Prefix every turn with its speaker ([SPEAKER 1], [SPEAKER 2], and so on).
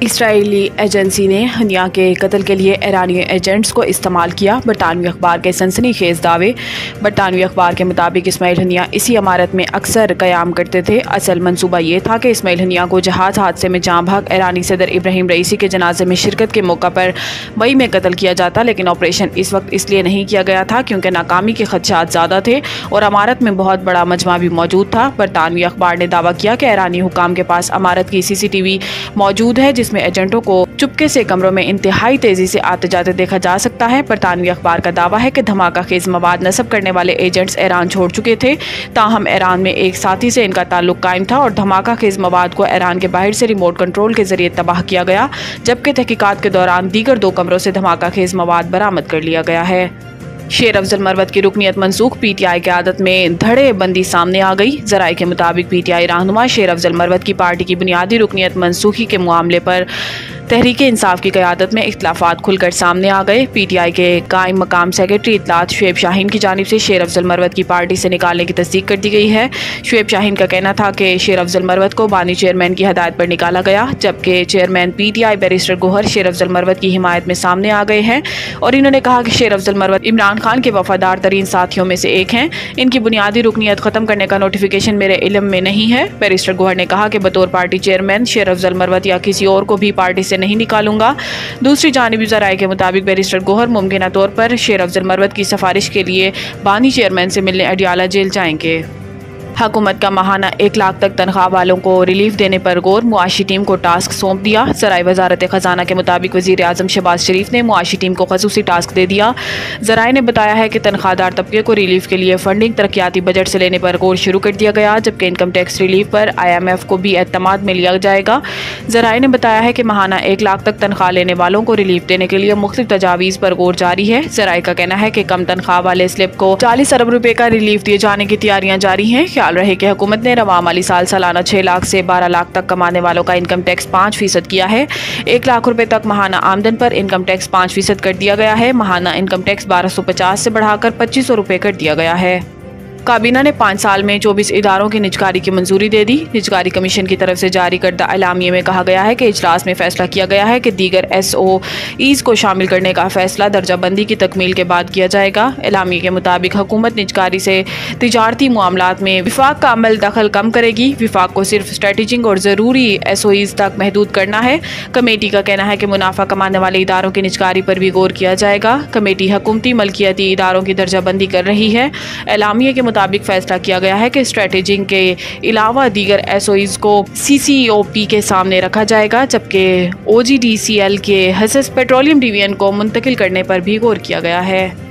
[SPEAKER 1] Israeli agency ने Haniyeh के कत्ल के लिए ईरानी एजेंट्स को इस्तेमाल किया। बरतानवी अखबार के सनसनीखेज दावे। बरतानवी अखबार के मुताबिक इस्माइल हनिया इसी इमारत में अक्सर क़याम करते थे। असल मंसूबा ये था कि इस्माइल हनिया को जहाज़ हादसे में जाँ भाग ईरानी सदर इब्राहिम रईसी के जनाजे में शिरकत के मौका पर मई में कत्ल किया जाता, लेकिन ऑपरेशन इस वक्त इसलिए नहीं किया गया था क्योंकि नाकामी के खदशात ज़्यादा थे और इमारत में बहुत बड़ा मजमा भी मौजूद था। बरतानवी अखबार ने दावा किया कि ईरानी हुकाम के पास इमारत की CCTV मौजूद है जिसमें एजेंटों को चुपके से कमरों में इंतहाई तेजी से आते जाते देखा जा सकता है। बरतानवी अखबार का दावा है कि धमाका खेज मवाद नस्ब करने वाले एजेंट्स ईरान छोड़ चुके थे, ताहम ईरान में एक साथी से इनका ताल्लुक कायम था और धमाका खेज मवाद को ईरान के बाहर से रिमोट कंट्रोल के जरिए तबाह किया गया, जबकि तहकीकात के दौरान दीगर 2 कमरों से धमाका खेज मवाद बरामद कर लिया गया है। शेर अफजल मरवत की रुकनियत मनसूख। PTI की आदत में धड़े बंदी सामने आ गई। जराये के मुताबिक PTI रहनुमा शेर अफजल मरवत की पार्टी की बुनियादी रुकनियत मनसूखी के मामले पर तहरीक इंसाफ की क़यादत में इख्तलाफात खुलकर सामने आ गए। PTI के कायम मकाम सेक्रेटरी इत्तलात शुएब शाहीन की जानिब से शेर अफजल मरवत की पार्टी से निकालने की तस्दीक कर दी गई है। शुएब शाहीन का कहना था कि शेर अफजल मरवत को बानी चेयरमैन की हदायत पर निकाला गया, जबकि चेयरमैन PTI बैरिस्टर गोहर शेर अफजल मरवत की हिमायत में सामने आ गए हैं और इन्होंने कहा कि शेर अफजल मरवत इमरान खान के वफादार तरीन साथियों में से एक हैं। इनकी बुनियादी रुकनियत ख़त्म करने का नोटिफिकेशन मेरे इल्म में नहीं है। बैरिस्टर गोहर ने कहा कि बतौर पार्टी चेयरमैन शेर अफजल मरवत या किसी और को भी पार्टी से नहीं निकालूंगा। दूसरी जानिब ज़राए के मुताबिक बैरिस्टर गोहर मुमकिन तौर पर शेर अफजल मरवत की सिफारिश के लिए बानी चेयरमैन से मिलने अडियाला जेल जाएंगे। हुकूमत का माहाना 1 लाख तक तनख्वाह वालों को रिलीफ देने पर गौर। मुआशी टीम को टास्क सौंप दिया। ज़राए वजारत ख़जाना के मुताबिक वज़ीर आज़म शहबाज शरीफ ने मुआशी टीम को ख़ुसूसी टास्क दे दिया। ज़राए ने बताया है कि तनख्वाहदार तबके को रिलीफ के लिए फंडिंग तरक्याती बजट से लेने पर गौर शुरू कर दिया गया, जबकि इनकम टैक्स रिलीफ पर IMF को भी एतमाद में लिया जाएगा। ज़राए ने बताया है कि माहाना 1 लाख तक तनख्वाह लेने वालों को रिलीफ देने के लिए मुख्तलिफ तजावीज़ पर गौर जारी है। ज़राए का कहना है कि कम तनख्वाह वाले स्लिप को 40 अरब रुपये का रिलीफ दिए जाने की तैयारियां जारी हैं। ख्याल रहे कि हुकूमत ने रवां माली साल सालाना 6 लाख से 12 लाख तक कमाने वालों का इनकम टैक्स 5% किया है। 1 लाख रुपए तक माहाना आमदन पर इनकम टैक्स 5% कर दिया गया है। माहाना इनकम टैक्स 1250 से बढ़ाकर 2500 रुपये कर दिया गया है। काबीना ने 5 साल में 24 इदारों की निजकारी की मंजूरी दे दी। निजकारी कमीशन की तरफ से जारी करदा एलामिये में कहा गया है कि इजलास में फैसला किया गया है कि दीगर SOEs को शामिल करने का फैसला दर्जाबंदी की तकमील के बाद किया जाएगा। एलामिये के मुताबिक हुकूमत निजकारी से तिजारती मामलात में विफाक का अमल दखल कम करेगी। विफाक को सिर्फ स्ट्रेटेजिक और ज़रूरी SOEs तक महदूद करना है। कमेटी का कहना है कि मुनाफा कमाने वाले इदारों की निजकारी पर भी गौर किया जाएगा। कमेटी हुकूमती मलकियती इदारों की दर्जाबंदी कर रही है। एलामिये के मुताबिक फैसला किया गया है कि स्ट्रेटेजिक के अलावा दीगर SOEs को CCOP के सामने रखा जाएगा, जबकि OGDCL के हसस पेट्रोलियम डिवीजन को मुंतकिल करने पर भी गौर किया गया है।